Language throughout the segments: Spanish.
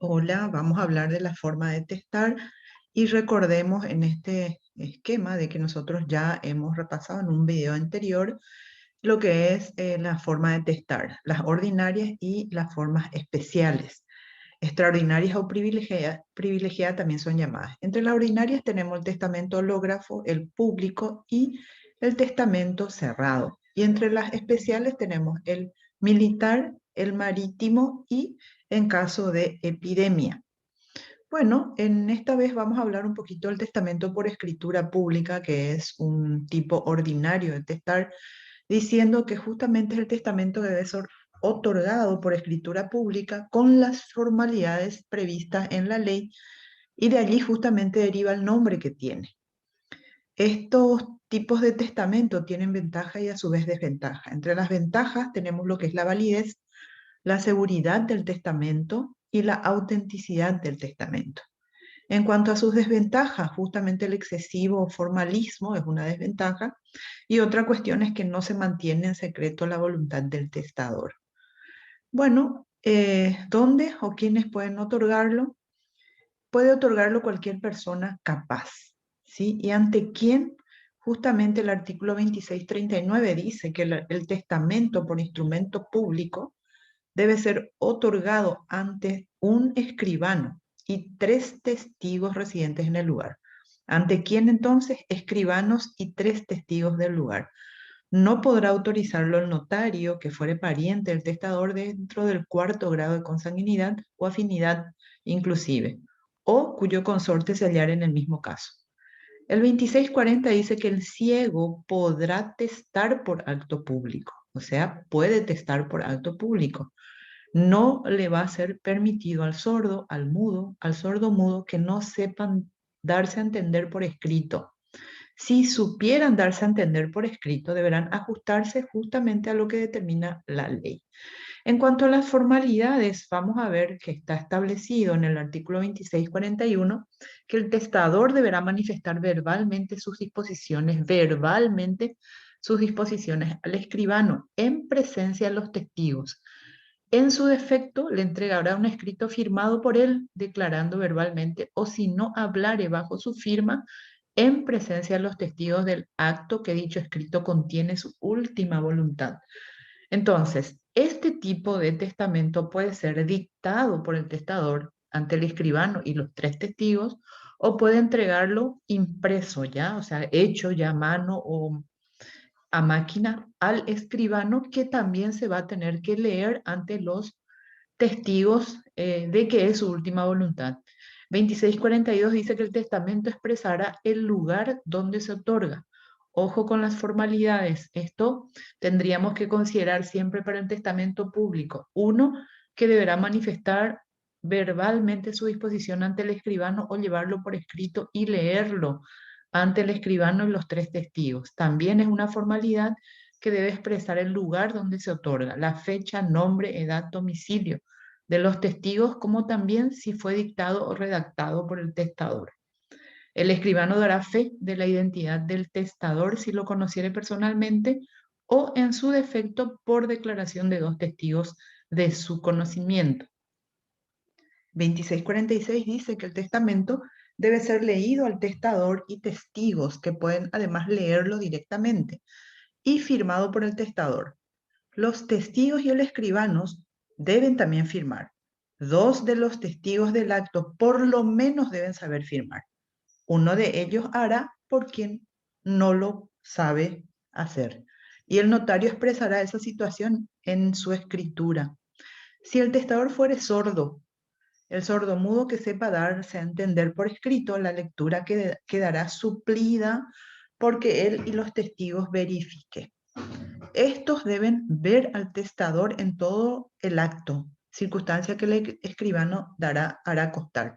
Hola, vamos a hablar de la forma de testar y recordemos en este esquema de que nosotros ya hemos repasado en un video anterior lo que es la forma de testar, las ordinarias y las formas especiales. Extraordinarias o privilegiadas también son llamadas. Entre las ordinarias tenemos el testamento hológrafo, el público y el testamento cerrado. Y entre las especiales tenemos el militar, el marítimo y en caso de epidemia. Bueno, en esta vez vamos a hablar un poquito del testamento por escritura pública, que es un tipo ordinario de testar, diciendo que justamente el testamento debe ser otorgado por escritura pública con las formalidades previstas en la ley y de allí justamente deriva el nombre que tiene. Estos tipos de testamento tienen ventaja y a su vez desventaja. Entre las ventajas tenemos lo que es la validez, la seguridad del testamento y la autenticidad del testamento. En cuanto a sus desventajas, justamente el excesivo formalismo es una desventaja y otra cuestión es que no se mantiene en secreto la voluntad del testador. Bueno, ¿dónde o quiénes pueden otorgarlo? Puede otorgarlo cualquier persona capaz, ¿sí? ¿Y ante quién? Justamente el artículo 2639 dice que el testamento por instrumento público debe ser otorgado ante un escribano y tres testigos residentes en el lugar. ¿Ante quién entonces? Escribanos y tres testigos del lugar. No podrá autorizarlo el notario que fuere pariente del testador dentro del cuarto grado de consanguinidad o afinidad inclusive, o cuyo consorte se hallara en el mismo caso. El 2640 dice que el ciego podrá testar por acto público, o sea, puede testar por acto público. No le va a ser permitido al sordo, al sordo mudo, que no sepan darse a entender por escrito. Si supieran darse a entender por escrito, deberán ajustarse justamente a lo que determina la ley. En cuanto a las formalidades, vamos a ver que está establecido en el artículo 2641 que el testador deberá manifestar verbalmente sus disposiciones al escribano en presencia de los testigos. En su defecto, le entregará un escrito firmado por él, declarando verbalmente, o si no hablare bajo su firma, en presencia de los testigos del acto que dicho escrito contiene su última voluntad. Entonces, este tipo de testamento puede ser dictado por el testador ante el escribano y los tres testigos, o puede entregarlo impreso ya, o sea, hecho ya a mano o a máquina al escribano, que también se va a tener que leer ante los testigos de que es su última voluntad. 2642 dice que el testamento expresará el lugar donde se otorga. Ojo con las formalidades. Esto tendríamos que considerar siempre para el testamento público. Uno, que deberá manifestar verbalmente su disposición ante el escribano o llevarlo por escrito y leerlo ante el escribano y los tres testigos. También es una formalidad que debe expresar el lugar donde se otorga, la fecha, nombre, edad, domicilio de los testigos, como también si fue dictado o redactado por el testador. El escribano dará fe de la identidad del testador si lo conociere personalmente o en su defecto por declaración de dos testigos de su conocimiento. 2646 dice que el testamento debe ser leído al testador y testigos que pueden además leerlo directamente y firmado por el testador. Los testigos y el escribano deben también firmar. Dos de los testigos del acto por lo menos deben saber firmar. Uno de ellos hará por quien no lo sabe hacer. Y el notario expresará esa situación en su escritura. Si el testador fuere sordo, el sordomudo que sepa darse a entender por escrito, la lectura quedará suplida porque él y los testigos verifiquen. Estos deben ver al testador en todo el acto, circunstancia que el escribano hará constar.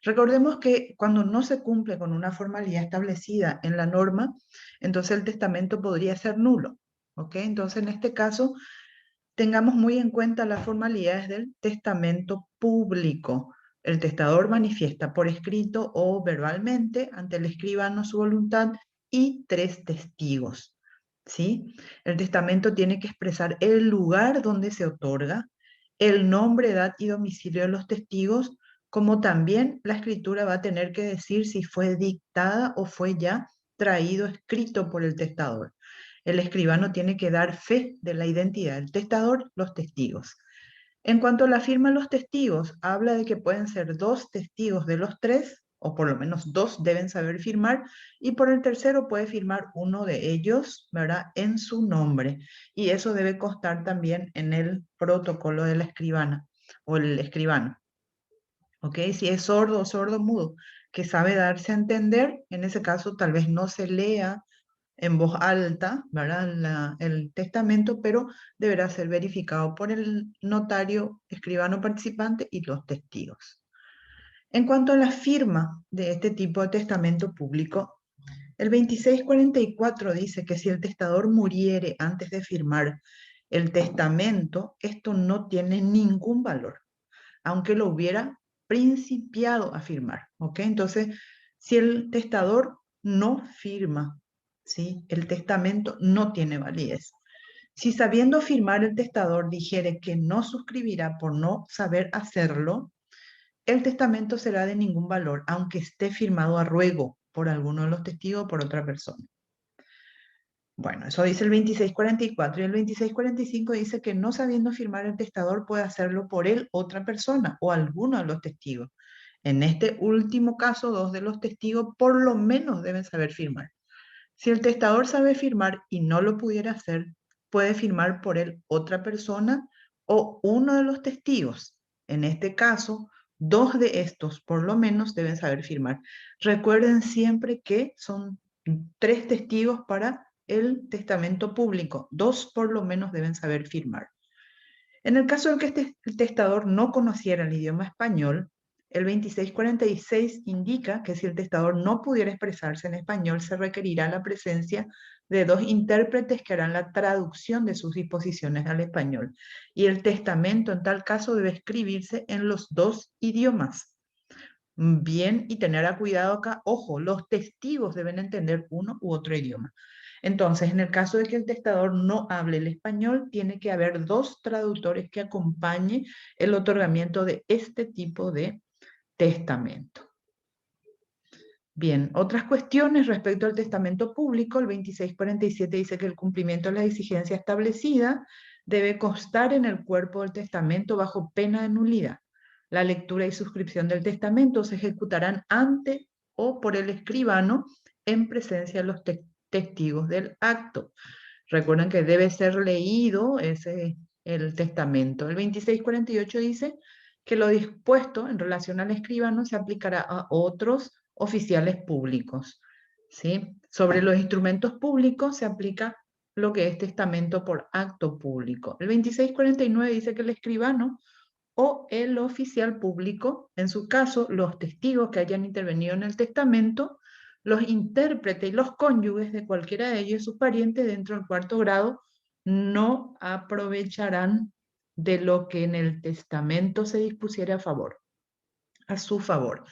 Recordemos que cuando no se cumple con una formalidad establecida en la norma, entonces el testamento podría ser nulo. ¿Ok? Entonces, en este caso, tengamos muy en cuenta las formalidades del testamento público. El testador manifiesta por escrito o verbalmente ante el escribano su voluntad y tres testigos. ¿Sí? El testamento tiene que expresar el lugar donde se otorga, el nombre, edad y domicilio de los testigos, como también la escritura va a tener que decir si fue dictada o fue ya traído escrito por el testador. El escribano tiene que dar fe de la identidad del testador, los testigos. En cuanto a la firma de los testigos, habla de que pueden ser 2 testigos de los 3, o por lo menos 2 deben saber firmar, y por el tercero puede firmar uno de ellos, ¿verdad? En su nombre. Y eso debe constar también en el protocolo de la escribana o el escribano. ¿Ok? Si es sordo o sordo mudo, que sabe darse a entender, en ese caso tal vez no se lea en voz alta, ¿verdad? El testamento, pero deberá ser verificado por el notario, escribano participante y los testigos. En cuanto a la firma de este tipo de testamento público, el 2644 dice que si el testador muriere antes de firmar el testamento, esto no tiene ningún valor, aunque lo hubiera principiado a firmar, ¿ok? Entonces, si el testador no firma, ¿sí? El testamento no tiene validez. Si sabiendo firmar el testador dijere que no suscribirá por no saber hacerlo, el testamento será de ningún valor, aunque esté firmado a ruego por alguno de los testigos o por otra persona. Bueno, eso dice el 2644 y el 2645 dice que no sabiendo firmar el testador puede hacerlo por él otra persona o alguno de los testigos. En este último caso, 2 de los testigos por lo menos deben saber firmar. Si el testador sabe firmar y no lo pudiera hacer, puede firmar por él otra persona o uno de los testigos. En este caso, 2 de estos por lo menos deben saber firmar. Recuerden siempre que son 3 testigos para el testamento público. 2 por lo menos deben saber firmar. En el caso de que el testador no conociera el idioma español, el 2646 indica que si el testador no pudiera expresarse en español, se requerirá la presencia de 2 intérpretes que harán la traducción de sus disposiciones al español. Y el testamento en tal caso debe escribirse en los 2 idiomas. Bien, y tener a cuidado acá, ojo, los testigos deben entender uno u otro idioma. Entonces, en el caso de que el testador no hable el español, tiene que haber 2 traductores que acompañen el otorgamiento de este tipo de testamento. Bien, otras cuestiones respecto al testamento público, el 2647 dice que el cumplimiento de la exigencia establecida debe constar en el cuerpo del testamento bajo pena de nulidad. La lectura y suscripción del testamento se ejecutarán ante o por el escribano en presencia de los testigos del acto. Recuerden que debe ser leído el testamento. El 2648 dice que lo dispuesto en relación al escribano se aplicará a otros oficiales públicos, ¿sí? Sobre los instrumentos públicos se aplica lo que es testamento por acto público. El 2649 dice que el escribano o el oficial público, en su caso, los testigos que hayan intervenido en el testamento, los intérpretes y los cónyuges de cualquiera de ellos, sus parientes dentro del 4º grado, no aprovecharán de lo que en el testamento se dispusiera a su favor.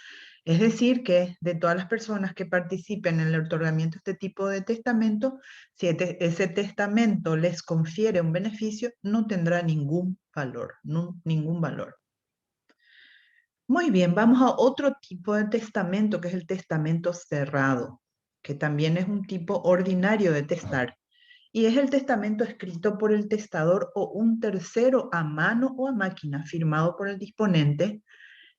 Es decir, que de todas las personas que participen en el otorgamiento de este tipo de testamento, si ese testamento les confiere un beneficio, no tendrá ningún valor, ningún valor. Muy bien, vamos a otro tipo de testamento, que es el testamento cerrado, que también es un tipo ordinario de testar. Y es el testamento escrito por el testador o un tercero a mano o a máquina, firmado por el disponente,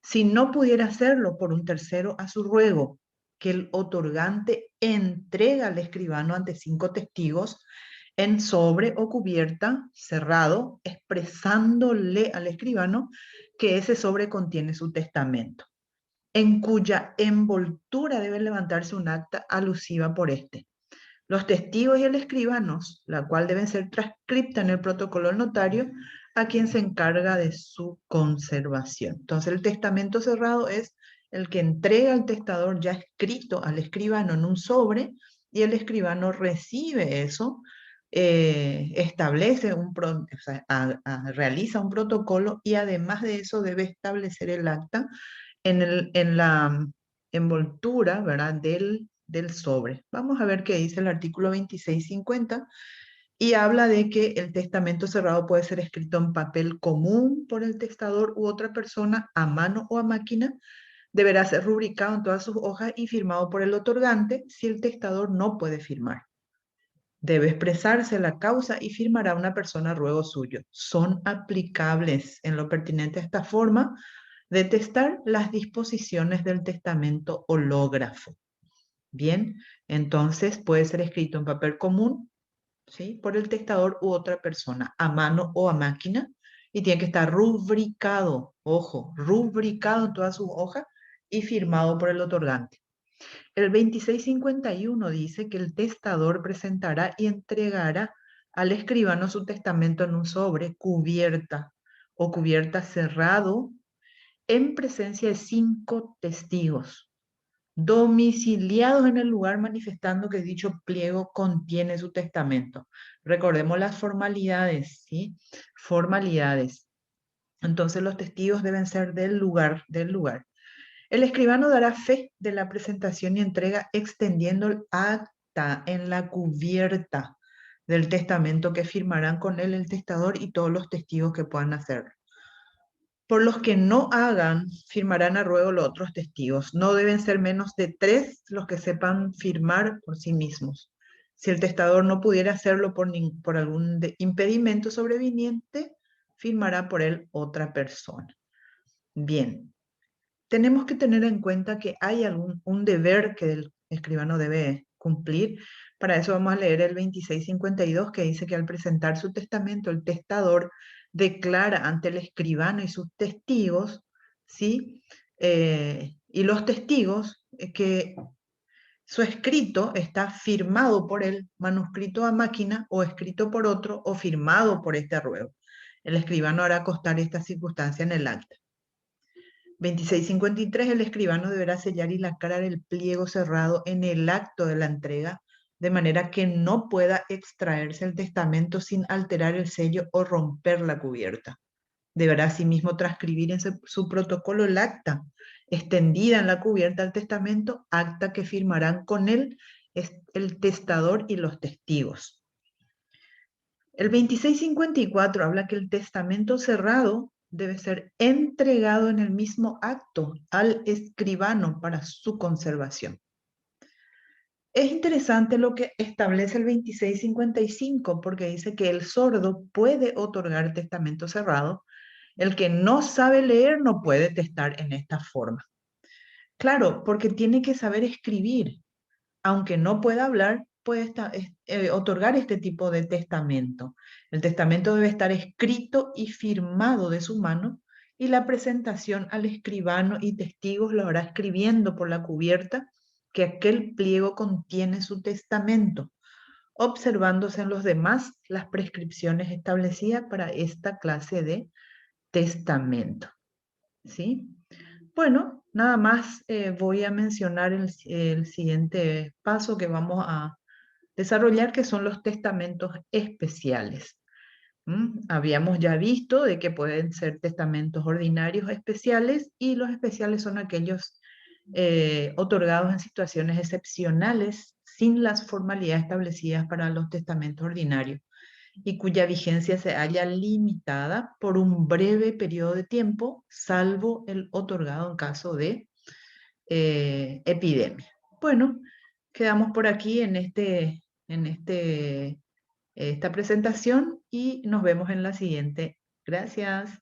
si no pudiera hacerlo por un tercero a su ruego, que el otorgante entrega al escribano ante 5 testigos en sobre o cubierta cerrado, expresándole al escribano que ese sobre contiene su testamento, en cuya envoltura debe levantarse un acta alusiva por este. Los testigos y el escribano, la cual deben ser transcripta en el protocolo del notario, a quien se encarga de su conservación. Entonces, el testamento cerrado es el que entrega al testador ya escrito al escribano en un sobre, y el escribano recibe eso, establece o sea, realiza un protocolo, y además de eso debe establecer el acta en la envoltura, ¿verdad? del sobre. Vamos a ver qué dice el artículo 2650 y habla de que el testamento cerrado puede ser escrito en papel común por el testador u otra persona, a mano o a máquina. Deberá ser rubricado en todas sus hojas y firmado por el otorgante si el testador no puede firmar. Debe expresarse la causa y firmará una persona ruego suyo. Son aplicables en lo pertinente a esta forma de testar las disposiciones del testamento hológrafo. Bien, entonces puede ser escrito en papel común, ¿sí?, por el testador u otra persona, a mano o a máquina, y tiene que estar rubricado, ojo, rubricado en toda su hoja y firmado por el otorgante. El 2651 dice que el testador presentará y entregará al escribano su testamento en un sobre, cubierta o cubierta cerrado, en presencia de 5 testigos, domiciliados en el lugar, manifestando que dicho pliego contiene su testamento. Recordemos las formalidades, ¿sí? Formalidades. Entonces los testigos deben ser del lugar, del lugar. El escribano dará fe de la presentación y entrega extendiendo el acta en la cubierta del testamento que firmarán con él el testador y todos los testigos que puedan hacerlo. Por los que no hagan, firmarán a ruego los otros testigos. No deben ser menos de 3 los que sepan firmar por sí mismos. Si el testador no pudiera hacerlo por algún impedimento sobreviniente, firmará por él otra persona. Bien, tenemos que tener en cuenta que hay un deber que el escribano debe cumplir. Para eso vamos a leer el 2652, que dice que al presentar su testamento, el testador declara ante el escribano y sus testigos, ¿sí? Y los testigos, que su escrito está firmado por él, manuscrito a máquina, o escrito por otro, o firmado por este ruego. El escribano hará constar esta circunstancia en el acta. 2653, el escribano deberá sellar y lacrar el pliego cerrado en el acto de la entrega, de manera que no pueda extraerse el testamento sin alterar el sello o romper la cubierta. Deberá asimismo transcribir en su protocolo el acta, extendida en la cubierta del testamento, acta que firmarán con él el testador y los testigos. El 2654 habla que el testamento cerrado debe ser entregado en el mismo acto al escribano para su conservación. Es interesante lo que establece el 2655, porque dice que el sordo puede otorgar testamento cerrado. El que no sabe leer no puede testar en esta forma. Claro, porque tiene que saber escribir. Aunque no pueda hablar, puede otorgar este tipo de testamento. El testamento debe estar escrito y firmado de su mano, y la presentación al escribano y testigos lo hará escribiendo por la cubierta que aquel pliego contiene su testamento, observándose en los demás las prescripciones establecidas para esta clase de testamento. ¿Sí? Bueno, nada más voy a mencionar el siguiente paso que vamos a desarrollar, que son los testamentos especiales. Habíamos ya visto de que pueden ser testamentos ordinarios especiales, y los especiales son aquellos otorgados en situaciones excepcionales sin las formalidades establecidas para los testamentos ordinarios, y cuya vigencia se halla limitada por un breve periodo de tiempo, salvo el otorgado en caso de epidemia. Bueno, quedamos por aquí en esta presentación, y nos vemos en la siguiente. Gracias.